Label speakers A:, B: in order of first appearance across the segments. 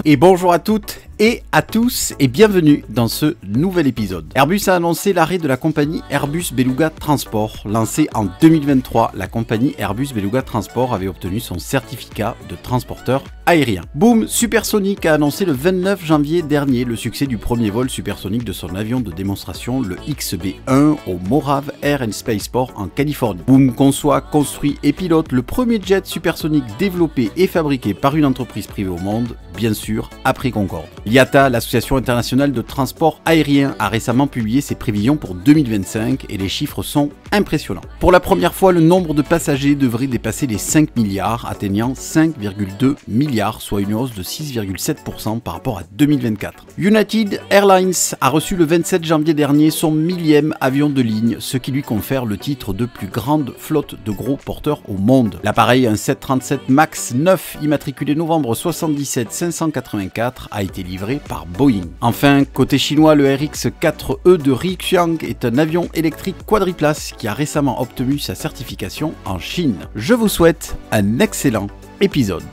A: Et bonjour à toutes et à tous et bienvenue dans ce nouvel épisode. Airbus a annoncé l'arrêt de la compagnie Airbus Beluga Transport. Lancée en 2023, la compagnie Airbus Beluga Transport avait obtenu son certificat de transporteur aérien. Boom Supersonic a annoncé le 29 janvier dernier le succès du premier vol supersonique de son avion de démonstration, le XB-1, au Morave Air and Spaceport en Californie. Boom conçoit, construit et pilote le premier jet supersonique développé et fabriqué par une entreprise privée au monde, bien sûr, après Concorde. L'IATA, l'Association internationale de transport aérien, a récemment publié ses prévisions pour 2025 et les chiffres sont impressionnants. Pour la première fois, le nombre de passagers devrait dépasser les 5 milliards, atteignant 5,2 milliards, soit une hausse de 6,7% par rapport à 2024. United Airlines a reçu le 27 janvier dernier son 1000e avion de ligne, ce qui lui confère le titre de plus grande flotte de gros porteurs au monde. L'appareil, un 737 MAX 9 immatriculé novembre 77 584, a été livré par Boeing. Enfin, côté chinois, le RX-4E de Rixiang est un avion électrique quadriplace qui a récemment obtenu sa certification en Chine. Je vous souhaite un excellent épisode.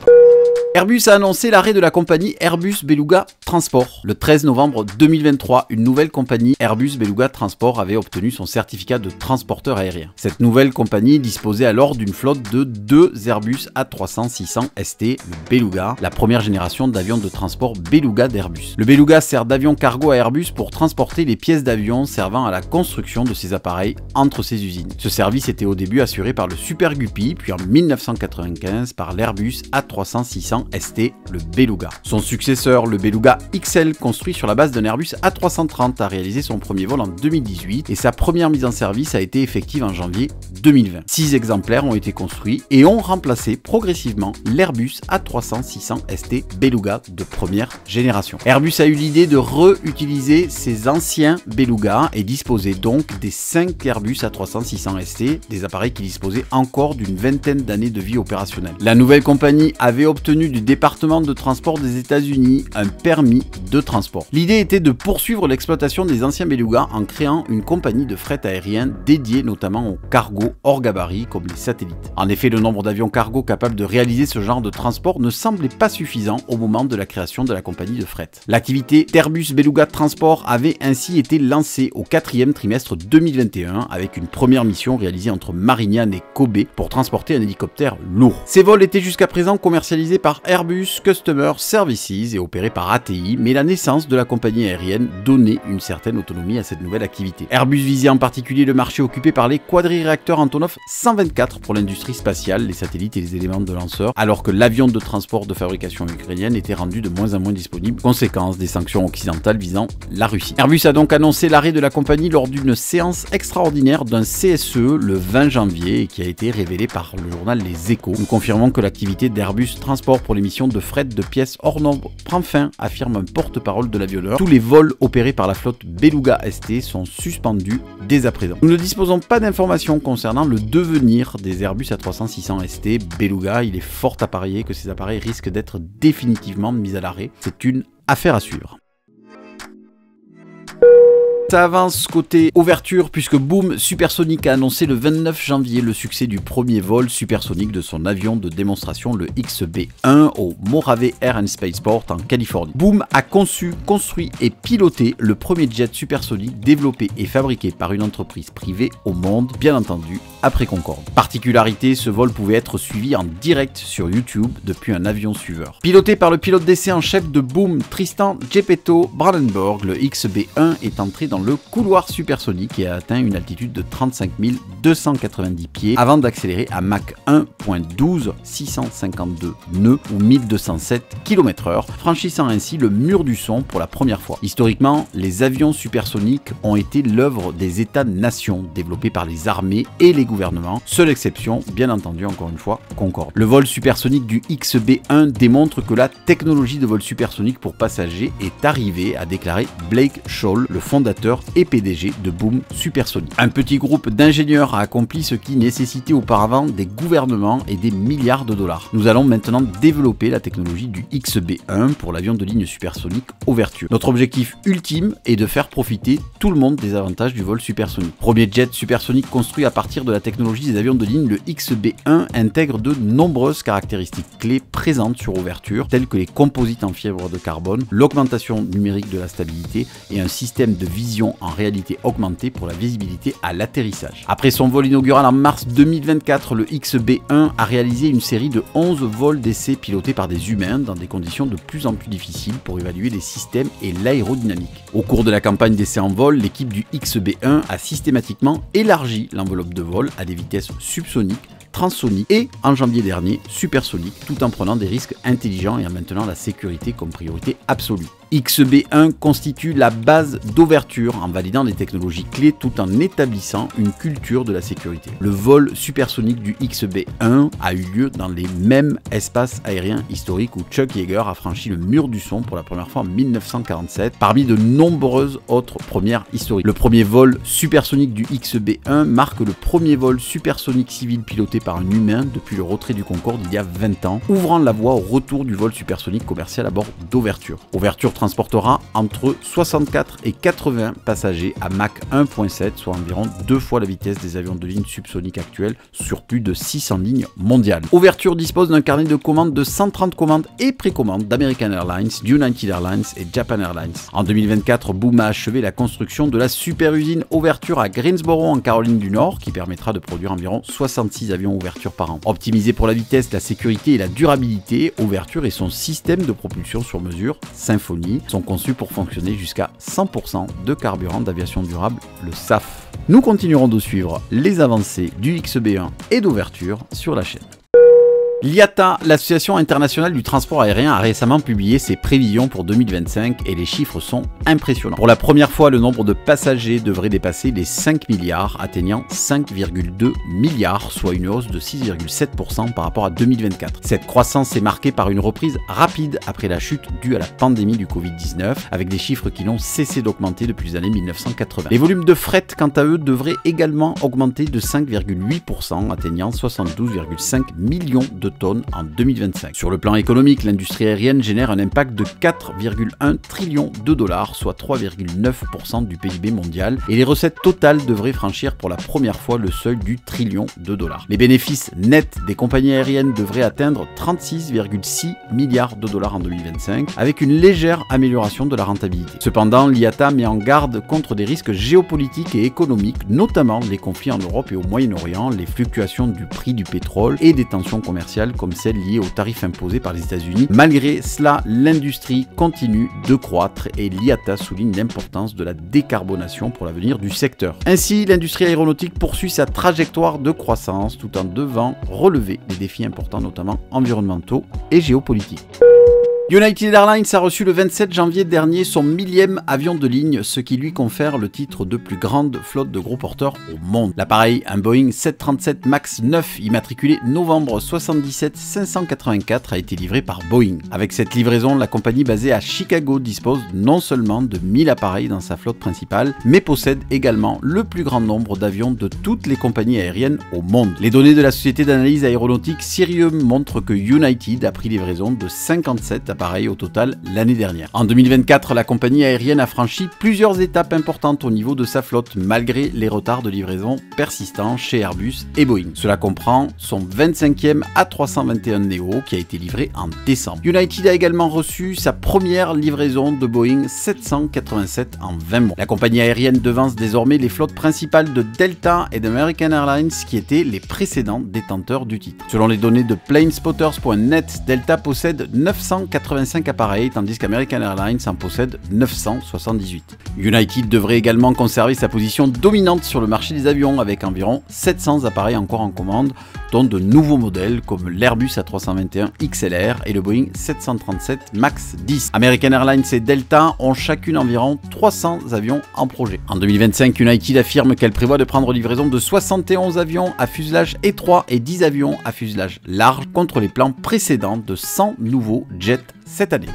A: Airbus a annoncé l'arrêt de la compagnie Airbus Beluga Transport. Le 13 novembre 2023, une nouvelle compagnie, Airbus Beluga Transport, avait obtenu son certificat de transporteur aérien. Cette nouvelle compagnie disposait alors d'une flotte de 2 Airbus A300-600 ST, le Beluga, la première génération d'avions de transport Beluga d'Airbus. Le Beluga sert d'avion cargo à Airbus pour transporter les pièces d'avion servant à la construction de ces appareils entre ses usines. Ce service était au début assuré par le Super Guppy, puis en 1995 par l'Airbus A300-600 ST, le Beluga. Son successeur, le Beluga XL, construit sur la base d'un Airbus A330, a réalisé son premier vol en 2018 et sa première mise en service a été effective en janvier 2020. 6 exemplaires ont été construits et ont remplacé progressivement l'Airbus A300-600 ST Beluga de première génération. Airbus a eu l'idée de réutiliser ses anciens Beluga et disposait donc des 5 Airbus A300-600 ST, des appareils qui disposaient encore d'une vingtaine d'années de vie opérationnelle. La nouvelle compagnie avait obtenu du département de transport des États-Unis un permis de transport. L'idée était de poursuivre l'exploitation des anciens Beluga en créant une compagnie de fret aérien dédiée notamment aux cargos hors gabarit comme les satellites. En effet, le nombre d'avions cargo capables de réaliser ce genre de transport ne semblait pas suffisant au moment de la création de la compagnie de fret. L'activité d'Airbus Beluga Transport avait ainsi été lancée au 4e trimestre 2021 avec une première mission réalisée entre Marignane et Kobe pour transporter un hélicoptère lourd. Ces vols étaient jusqu'à présent commercialisés par Airbus Customer Services et opéré par ATI, mais la naissance de la compagnie aérienne donnait une certaine autonomie à cette nouvelle activité. Airbus visait en particulier le marché occupé par les quadriréacteurs Antonov 124 pour l'industrie spatiale, les satellites et les éléments de lanceur, alors que l'avion de transport de fabrication ukrainienne était rendu de moins en moins disponible, conséquence des sanctions occidentales visant la Russie. Airbus a donc annoncé l'arrêt de la compagnie lors d'une séance extraordinaire d'un CSE le 20 janvier et qui a été révélé par le journal Les Échos. Nous confirmons que l'activité d'Airbus Transport pour l'émission de fret de pièces hors nombre prend fin, affirme un porte-parole de l'avionneur. Tous les vols opérés par la flotte Beluga ST sont suspendus dès à présent. Nous ne disposons pas d'informations concernant le devenir des Airbus A300-600 ST Beluga. Il est fort à parier que ces appareils risquent d'être définitivement mis à l'arrêt. C'est une affaire à suivre. Ça avance côté ouverture puisque Boom Supersonic a annoncé le 29 janvier le succès du premier vol supersonique de son avion de démonstration, le XB-1, au Morave Air and Spaceport en Californie. Boom a conçu, construit et piloté le premier jet supersonique développé et fabriqué par une entreprise privée au monde, bien entendu après Concorde. Particularité, ce vol pouvait être suivi en direct sur YouTube depuis un avion suiveur. Piloté par le pilote d'essai en chef de Boom, Tristan Geppetto Brandenburg, le XB-1 est entré dans le couloir supersonique et a atteint une altitude de 35 290 pieds avant d'accélérer à Mach 1.12, 652 nœuds ou 1207 km/h, franchissant ainsi le mur du son pour la première fois. Historiquement, les avions supersoniques ont été l'œuvre des États-nations développés par les armées et les gouvernements, seule exception, bien entendu, encore une fois, Concorde. Le vol supersonique du XB-1 démontre que la technologie de vol supersonique pour passagers est arrivée, a déclaré Blake Scholl, le fondateur et PDG de Boom Supersonic. Un petit groupe d'ingénieurs a accompli ce qui nécessitait auparavant des gouvernements et des milliards de dollars. Nous allons maintenant développer la technologie du XB-1 pour l'avion de ligne supersonique ouverture. Notre objectif ultime est de faire profiter tout le monde des avantages du vol supersonique. Premier jet supersonique construit à partir de la technologie des avions de ligne, le XB1 intègre de nombreuses caractéristiques clés présentes sur ouverture, telles que les composites en fibre de carbone, l'augmentation numérique de la stabilité et un système de vision en réalité augmentée pour la visibilité à l'atterrissage. Après son vol inaugural en mars 2024, le XB1 a réalisé une série de 11 vols d'essai pilotés par des humains dans des conditions de plus en plus difficiles pour évaluer les systèmes et l'aérodynamique. Au cours de la campagne d'essai en vol, l'équipe du XB1 a systématiquement élargi l'enveloppe de vol à des vitesses subsoniques, transonique et, en janvier dernier, supersonique, tout en prenant des risques intelligents et en maintenant la sécurité comme priorité absolue. XB1 constitue la base d'ouverture en validant des technologies clés tout en établissant une culture de la sécurité. Le vol supersonique du XB1 a eu lieu dans les mêmes espaces aériens historiques où Chuck Yeager a franchi le mur du son pour la première fois en 1947, parmi de nombreuses autres premières historiques. Le premier vol supersonique du XB1 marque le premier vol supersonique civil piloté par un humain depuis le retrait du Concorde il y a 20 ans, ouvrant la voie au retour du vol supersonique commercial à bord d'Ouverture. Ouverture transportera entre 64 et 80 passagers à Mach 1.7, soit environ 2 fois la vitesse des avions de ligne subsoniques actuels sur plus de 600 lignes mondiales. Ouverture dispose d'un carnet de commandes de 130 commandes et précommandes d'American Airlines, United Airlines et Japan Airlines. En 2024, Boom a achevé la construction de la super usine Ouverture à Greensboro en Caroline du Nord, qui permettra de produire environ 66 avions Ouverture par an. Optimisé pour la vitesse, la sécurité et la durabilité, Ouverture et son système de propulsion sur mesure, Symphony, sont conçus pour fonctionner jusqu'à 100% de carburant d'aviation durable, le SAF. Nous continuerons de suivre les avancées du XB1 et d'Ouverture sur la chaîne. L'IATA, l'Association internationale du transport aérien, a récemment publié ses prévisions pour 2025 et les chiffres sont impressionnants. Pour la première fois, le nombre de passagers devrait dépasser les 5 milliards, atteignant 5,2 milliards, soit une hausse de 6,7% par rapport à 2024. Cette croissance est marquée par une reprise rapide après la chute due à la pandémie du Covid-19, avec des chiffres qui n'ont cessé d'augmenter depuis les années 1980. Les volumes de fret, quant à eux, devraient également augmenter de 5,8%, atteignant 72,5 millions de tonnes en 2025. Sur le plan économique, l'industrie aérienne génère un impact de 4,1 trillions de dollars, soit 3,9% du PIB mondial, et les recettes totales devraient franchir pour la première fois le seuil du trillion de dollars. Les bénéfices nets des compagnies aériennes devraient atteindre 36,6 milliards de dollars en 2025, avec une légère amélioration de la rentabilité. Cependant, l'IATA met en garde contre des risques géopolitiques et économiques, notamment les conflits en Europe et au Moyen-Orient, les fluctuations du prix du pétrole et des tensions commerciales comme celles liées aux tarifs imposés par les États-Unis. Malgré cela, l'industrie continue de croître et l'IATA souligne l'importance de la décarbonation pour l'avenir du secteur. Ainsi, l'industrie aéronautique poursuit sa trajectoire de croissance tout en devant relever des défis importants, notamment environnementaux et géopolitiques. United Airlines a reçu le 27 janvier dernier son 1000e avion de ligne, ce qui lui confère le titre de plus grande flotte de gros porteurs au monde. L'appareil, un Boeing 737 MAX 9 immatriculé novembre 77 584, a été livré par Boeing. Avec cette livraison, la compagnie basée à Chicago dispose non seulement de 1000 appareils dans sa flotte principale, mais possède également le plus grand nombre d'avions de toutes les compagnies aériennes au monde. Les données de la société d'analyse aéronautique Cirium montrent que United a pris livraison de 57 appareils au total l'année dernière. En 2024, la compagnie aérienne a franchi plusieurs étapes importantes au niveau de sa flotte, malgré les retards de livraison persistants chez Airbus et Boeing. Cela comprend son 25e A321neo qui a été livré en décembre. United a également reçu sa première livraison de Boeing 787 en 20 mois. La compagnie aérienne devance désormais les flottes principales de Delta et d'American Airlines qui étaient les précédents détenteurs du titre. Selon les données de planespotters.net, Delta possède 985 appareils, tandis qu'American Airlines en possède 978. United devrait également conserver sa position dominante sur le marché des avions, avec environ 700 appareils encore en commande, dont de nouveaux modèles comme l'Airbus A321 XLR et le Boeing 737 MAX 10. American Airlines et Delta ont chacune environ 300 avions en projet. En 2025, United affirme qu'elle prévoit de prendre livraison de 71 avions à fuselage étroit et 10 avions à fuselage large, contre les plans précédents de 100 nouveaux jets cette année.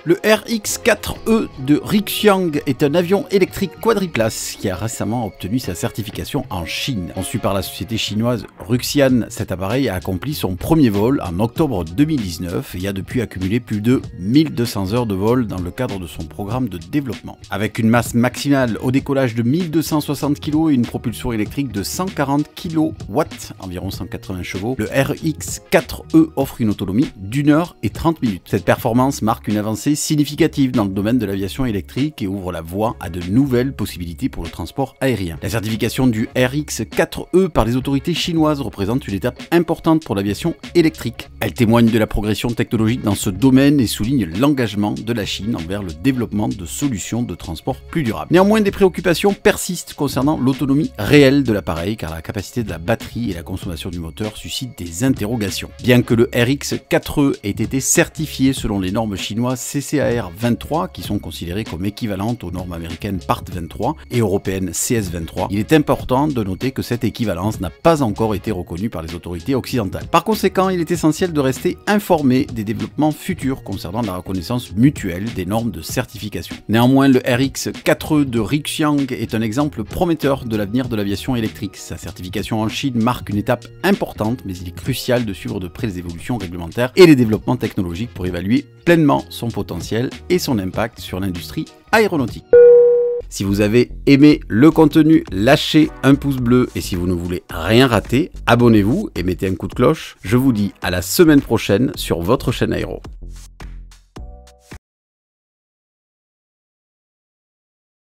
A: Le RX-4E de Rixiang est un avion électrique quadriplace qui a récemment obtenu sa certification en Chine. Conçu par la société chinoise Ruxian, cet appareil a accompli son premier vol en octobre 2019 et a depuis accumulé plus de 1200 heures de vol dans le cadre de son programme de développement. Avec une masse maximale au décollage de 1260 kg et une propulsion électrique de 140 kW, environ 180 chevaux, le RX-4E offre une autonomie d'1 heure et 30 minutes. Cette performance marque une avancée significative dans le domaine de l'aviation électrique et ouvre la voie à de nouvelles possibilités pour le transport aérien. La certification du RX-4E par les autorités chinoises représente une étape importante pour l'aviation électrique. Elle témoigne de la progression technologique dans ce domaine et souligne l'engagement de la Chine envers le développement de solutions de transport plus durables. Néanmoins, des préoccupations persistent concernant l'autonomie réelle de l'appareil car la capacité de la batterie et la consommation du moteur suscitent des interrogations. Bien que le RX-4E ait été certifié selon les normes chinoises CCAR 23, qui sont considérées comme équivalentes aux normes américaines PART 23 et européennes CS 23, il est important de noter que cette équivalence n'a pas encore été reconnue par les autorités occidentales. Par conséquent, il est essentiel de rester informé des développements futurs concernant la reconnaissance mutuelle des normes de certification. Néanmoins, le RX-4E de Rixiang est un exemple prometteur de l'avenir de l'aviation électrique. Sa certification en Chine marque une étape importante, mais il est crucial de suivre de près les évolutions réglementaires et les développements technologiques pour évaluer pleinement son potentiel et son impact sur l'industrie aéronautique. Si vous avez aimé le contenu, lâchez un pouce bleu et si vous ne voulez rien rater, abonnez-vous et mettez un coup de cloche. Je vous dis à la semaine prochaine sur votre chaîne Aéro.